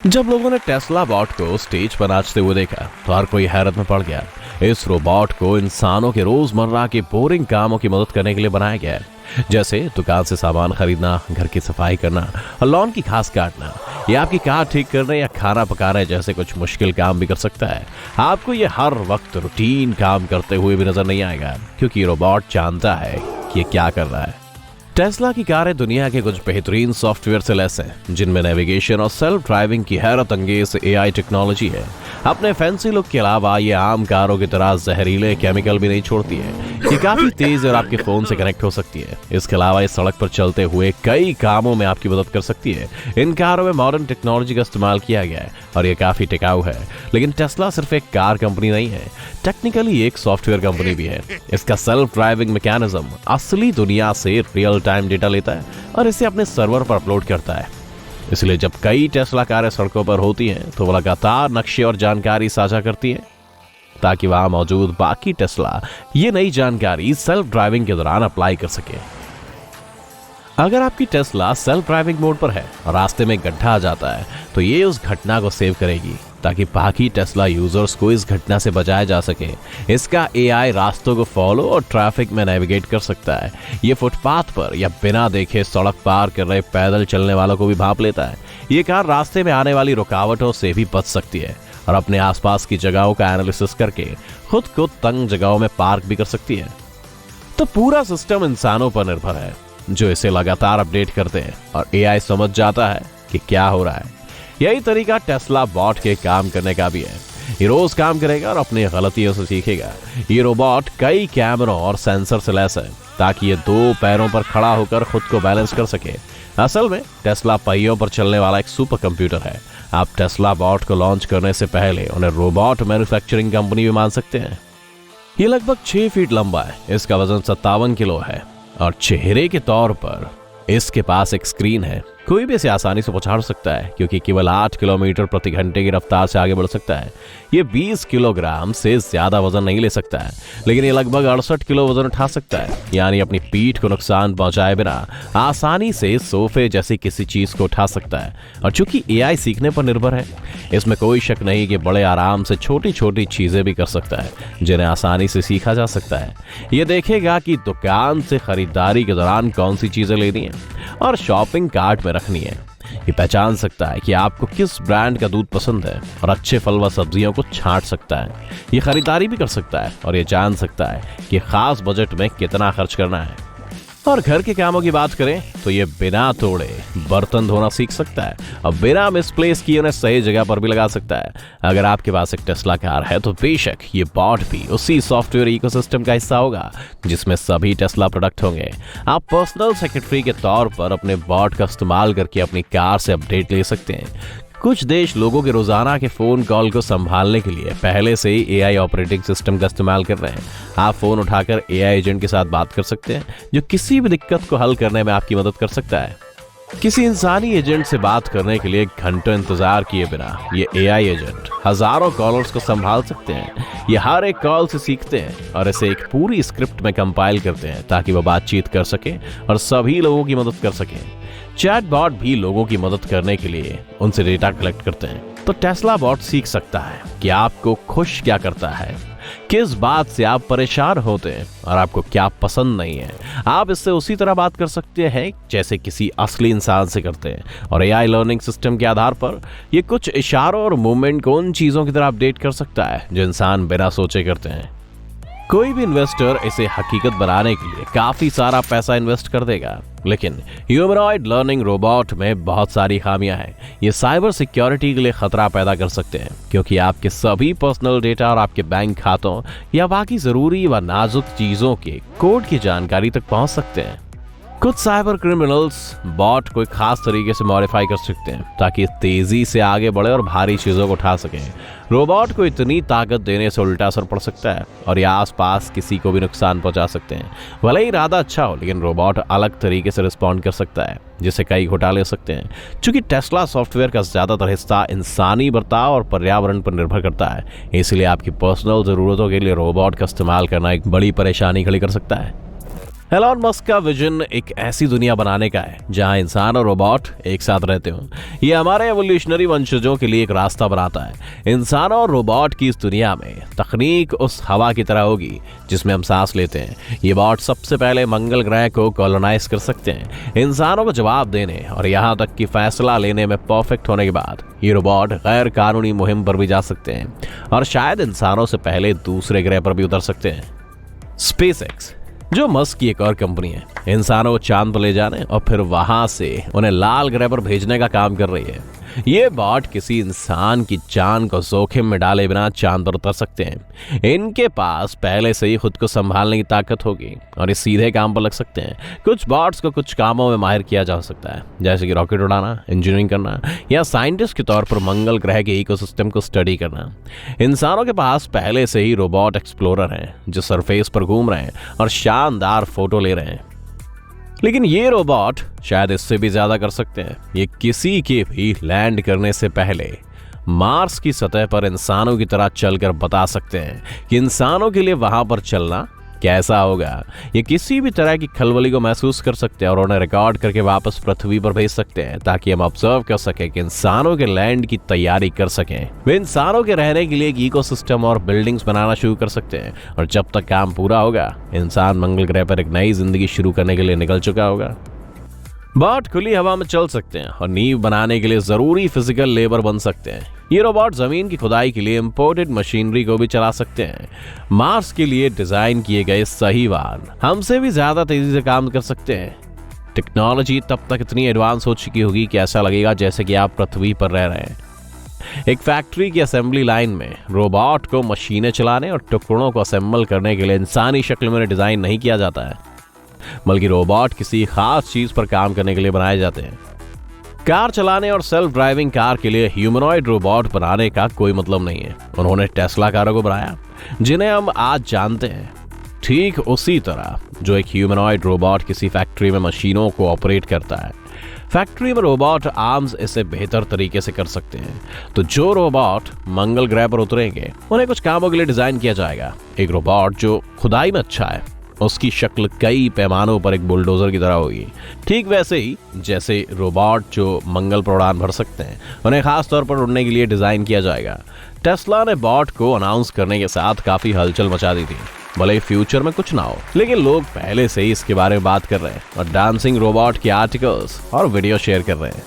जब लोगों ने टेस्ला बॉट को स्टेज पर नाचते हुए देखा तो हर कोई हैरत में पड़ गया। इस रोबोट को इंसानों के रोजमर्रा के बोरिंग कामों की मदद करने के लिए बनाया गया है, जैसे दुकान से सामान खरीदना, घर की सफाई करना और लॉन की घास काटना। ये आपकी कार ठीक करने या खाना पकाने जैसे कुछ मुश्किल काम भी कर सकता है। आपको ये हर वक्त रूटीन काम करते हुए भी नजर नहीं आएगा, क्योंकि रोबोट जानता है कि ये क्या कर रहा है। टेस्ला की कारें दुनिया के कुछ बेहतरीन सॉफ्टवेयर से लैस हैं, जिनमें नेविगेशन और सेल्फ ड्राइविंग की हैरत अंगेज एआई टेक्नोलॉजी है। अपने फैंसी लुक के अलावा ये आम कारों की तरह जहरीले केमिकल भी नहीं छोड़ती है। ये काफी तेज और आपके फोन से कनेक्ट हो सकती है। इसके अलावा ये सड़क पर चलते हुए कई कामों में आपकी मदद कर सकती है। इन कारों में मॉडर्न टेक्नोलॉजी का इस्तेमाल किया गया है और ये काफी टिकाऊ है। लेकिन टेस्ला सिर्फ एक कार कंपनी नहीं है, टेक्निकली एक सॉफ्टवेयर कंपनी भी है। इसका सेल्फ ड्राइविंग मैकेनिज्म असली दुनिया से रियल टाइम डेटा लेता है और इसे अपने सर्वर पर अपलोड करता है। इसलिए जब कई टेस्ला कारें सड़कों पर होती हैं तो वो लगातार नक्शे और जानकारी साझा करती हैं, ताकि वहां मौजूद बाकी टेस्ला ये नई जानकारी सेल्फ ड्राइविंग के दौरान अप्लाई कर सके। अगर आपकी टेस्ला सेल्फ ड्राइविंग मोड पर है और रास्ते में गड्ढा आ जाता है तो ये उस घटना को सेव करेगी, ताकि बाकी टेस्ला यूजर्स को इस घटना से बचाया जा सके। इसका एआई रास्तों को फॉलो और ट्रैफिक में नेविगेट कर सकता है। ये फुटपाथ पर या बिना देखे सड़क पार कर रहे पैदल चलने वालों को भी भांप लेता है। ये कार रास्ते में आने वाली रुकावटों से भी बच सकती है और अपने आसपास की जगहों का एनालिसिस करके खुद को तंग जगहों में पार्क भी कर सकती है। तो पूरा सिस्टम इंसानों पर निर्भर है, जो इसे लगातार अपडेट करते हैं और एआई समझ जाता है कि क्या हो रहा है। यही तरीका टेस्ला बॉट के काम करने का भी है। ये रोज काम करेगा और अपनी गलतियों से सीखेगा। ये रोबोट कई कैमरों और सेंसर से लैस है, ताकि ये दो पैरों पर खड़ा होकर खुद को बैलेंस कर सके। असल में टेस्ला पहियों पर चलने वाला एक सुपर कंप्यूटर है। आप टेस्ला बॉट को लॉन्च करने से पहले उन्हें रोबोट मैन्युफैक्चरिंग कंपनी भी मान सकते हैं। ये लगभग 6 फीट लंबा है, इसका वजन 57 किलो है और चेहरे के तौर पर इसके पास एक स्क्रीन है। कोई भी इसे आसानी से पछाड़ सकता है, क्योंकि केवल 8 किलोमीटर प्रति घंटे की रफ्तार से आगे बढ़ सकता है। ये 20 किलोग्राम से ज्यादा वजन नहीं ले सकता है, लेकिन ये लगभग 68 किलो वजन उठा सकता है। यानी अपनी पीठ को नुकसान पहुंचाए बिना आसानी से सोफे जैसी किसी चीज को उठा सकता है। और चूंकि एआई सीखने पर निर्भर है, इसमें कोई शक नहीं कि बड़े आराम से छोटी छोटी चीजें भी कर सकता है, जिन्हें आसानी से सीखा जा सकता है। ये देखेगा कि दुकान से खरीदारी के दौरान कौन सी चीजें लेनी है और शॉपिंग कार्ट में रखनी है। ये पहचान सकता है कि आपको किस ब्रांड का दूध पसंद है और अच्छे फल व सब्जियों को छांट सकता है। ये खरीदारी भी कर सकता है और ये जान सकता है कि खास बजट में कितना खर्च करना है। और घर के कामों की बात करें तो ये बिना तोड़े बर्तन धोना सीख सकता है और बिना मिसप्लेस किए उन्हें सही जगह पर भी लगा सकता है। अगर आपके पास एक टेस्ला कार है तो बेशक ये बॉट भी उसी सॉफ्टवेयर इकोसिस्टम का हिस्सा होगा, जिसमें सभी टेस्ला प्रोडक्ट होंगे। आप पर्सनल सेक्रेटरी के तौर पर अपने बॉट का इस्तेमाल करके अपनी कार से अपडेट ले सकते हैं। कुछ देश लोगों के रोजाना के फोन कॉल को संभालने के लिए पहले से ही एआई ऑपरेटिंग सिस्टम का इस्तेमाल कर रहे हैं। आप फोन उठाकर एआई एजेंट के साथ बात कर सकते हैं, जो किसी भी दिक्कत को हल करने में आपकी मदद कर सकता है। किसी इंसानी एजेंट से बात करने के लिए घंटों इंतजार किए बिना ये एआई एजेंट हजारों कॉलर्स को संभाल सकते हैं। ये हर एक कॉल से सीखते हैं और इसे एक पूरी स्क्रिप्ट में कंपाइल करते हैं, ताकि वो बातचीत कर सके और सभी लोगों की मदद कर सके। चैटबॉट भी लोगों की मदद करने के लिए उनसे डेटा कलेक्ट करते हैं। तो टेस्ला बॉट सीख सकता है कि आपको खुश क्या करता है, किस बात से आप परेशान होते हैं और आपको क्या पसंद नहीं है। आप इससे उसी तरह बात कर सकते हैं जैसे किसी असली इंसान से करते हैं। और एआई लर्निंग सिस्टम के आधार पर ये कुछ इशारों और मूवमेंट को उन चीजों की तरह अपडेट कर सकता है जो इंसान बिना सोचे करते हैं। कोई भी इन्वेस्टर इसे हकीकत बनाने के लिए काफी सारा पैसा इन्वेस्ट कर देगा, लेकिन ह्यूमनॉइड लर्निंग रोबोट में बहुत सारी खामियां हैं। ये साइबर सिक्योरिटी के लिए खतरा पैदा कर सकते हैं, क्योंकि आपके सभी पर्सनल डेटा और आपके बैंक खातों या बाकी जरूरी व नाजुक चीजों के कोड की जानकारी तक पहुंच सकते हैं। कुछ साइबर क्रिमिनल्स बॉट को खास तरीके से मॉडिफाई कर सकते हैं, ताकि तेजी से आगे बढ़े और भारी चीजों को उठा सके। रोबोट को इतनी ताकत देने से उल्टा असर पड़ सकता है और ये आसपास किसी को भी नुकसान पहुंचा सकते हैं। भले ही इरादा अच्छा हो, लेकिन रोबोट अलग तरीके से रिस्पॉन्ड कर सकता है, जिससे कई घोटाले हो सकते हैं। चूंकि टेस्ला सॉफ्टवेयर का ज्यादातर हिस्सा इंसानी बर्ताव और पर्यावरण पर निर्भर करता है, इसलिए आपकी पर्सनल जरूरतों के लिए रोबोट का इस्तेमाल करना एक बड़ी परेशानी खड़ी कर सकता है। एलॉन मस्क का विजन एक ऐसी दुनिया बनाने का है जहां इंसान और रोबोट एक साथ रहते हों। ये हमारे एवोल्यूशनरी वंशजों के लिए एक रास्ता बनाता है। इंसानों और रोबोट की इस दुनिया में तकनीक उस हवा की तरह होगी जिसमें हम सांस लेते हैं। ये बॉट सबसे पहले मंगल ग्रह को कॉलोनाइज कर सकते हैं। इंसानों को जवाब देने और यहाँ तक कि फैसला लेने में परफेक्ट होने के बाद ये रोबोट गैर कानूनी मुहिम पर भी जा सकते हैं और शायद इंसानों से पहले दूसरे ग्रह पर भी उतर सकते हैं। स्पेसएक्स, जो मस्क की एक और कंपनी है, इंसानों को चांद पर ले जाने और फिर वहां से उन्हें लाल ग्रह पर भेजने का काम कर रही है। ये बॉट किसी इंसान की जान को जोखिम में डाले बिना चांद पर उतर सकते हैं। इनके पास पहले से ही खुद को संभालने की ताकत होगी और ये सीधे काम पर लग सकते हैं। कुछ बॉट्स को कुछ कामों में माहिर किया जा सकता है, जैसे कि रॉकेट उड़ाना, इंजीनियरिंग करना या साइंटिस्ट के तौर पर मंगल ग्रह के इकोसिस्टम को स्टडी करना। इंसानों के पास पहले से ही रोबोट एक्सप्लोरर हैं जो सरफेस पर घूम रहे हैं और शानदार फोटो ले रहे हैं। लेकिन ये रोबोट शायद इससे भी ज्यादा कर सकते हैं। ये किसी के भी लैंड करने से पहले मार्स की सतह पर इंसानों की तरह चलकर बता सकते हैं कि इंसानों के लिए वहां पर चलना कैसा होगा। ये किसी भी तरह की खलबली को महसूस कर सकते हैं और उन्हें रिकॉर्ड करके वापस पृथ्वी पर भेज सकते हैं ताकि हम ऑब्जर्व कर सकें कि इंसानों के लैंड की तैयारी कर सकें। वे इंसानों के रहने के लिए एक इकोसिस्टम और बिल्डिंग्स बनाना शुरू कर सकते हैं और जब तक काम पूरा होगा इंसान मंगल ग्रह पर एक नई जिंदगी शुरू करने के लिए निकल चुका होगा। बॉट खुली हवा में चल सकते हैं और नींव बनाने के लिए जरूरी फिजिकल लेबर बन सकते हैं। ये रोबोट जमीन की खुदाई के लिए इंपोर्टेड मशीनरी को भी चला सकते हैं। मार्स के लिए डिजाइन किए गए सही वाहन हमसे भी ज्यादा तेजी से काम कर सकते हैं। टेक्नोलॉजी तब तक इतनी एडवांस हो चुकी होगी कि ऐसा लगेगा जैसे कि आप पृथ्वी पर रह रहे हैं। एक फैक्ट्री की असेंबली लाइन में रोबोट को मशीनें चलाने और टुकड़ों को असेंबल करने के लिए इंसानी शक्ल में डिजाइन नहीं किया जाता है, बल्कि रोबोट किसी खास चीज पर काम करने के लिए बनाए जाते हैं। कार चलाने और सेल्फ ड्राइविंग कार के लिए ह्यूमनॉइड रोबोट बनाने का कोई मतलब नहीं है। उन्होंने टेस्ला कारों को बनाया जिन्हें हम आज जानते हैं। ठीक उसी तरह जो एक ह्यूमनॉइड रोबोट किसी फैक्ट्री में मशीनों को ऑपरेट करता है, फैक्ट्री में रोबोट आर्म्स इसे बेहतर तरीके से कर सकते हैं। तो जो रोबोट मंगल ग्रह पर उतरेंगे उन्हें कुछ कामों के लिए डिजाइन किया जाएगा। एक रोबोट जो खुदाई में अच्छा है, उसकी शक्ल कई पैमानों पर एक बुलडोजर की तरह होगी। ठीक वैसे ही जैसे रोबोट जो मंगल पर उड़ान भर सकते हैं, उन्हें खास तौर पर उड़ने के लिए डिजाइन किया जाएगा। टेस्ला ने बॉट को अनाउंस करने के साथ काफी हलचल मचा दी थी। भले फ्यूचर में कुछ ना हो, लेकिन लोग पहले से ही इसके बारे में बात कर रहे हैं और डांसिंग रोबोट के आर्टिकल्स और वीडियो शेयर कर रहे हैं।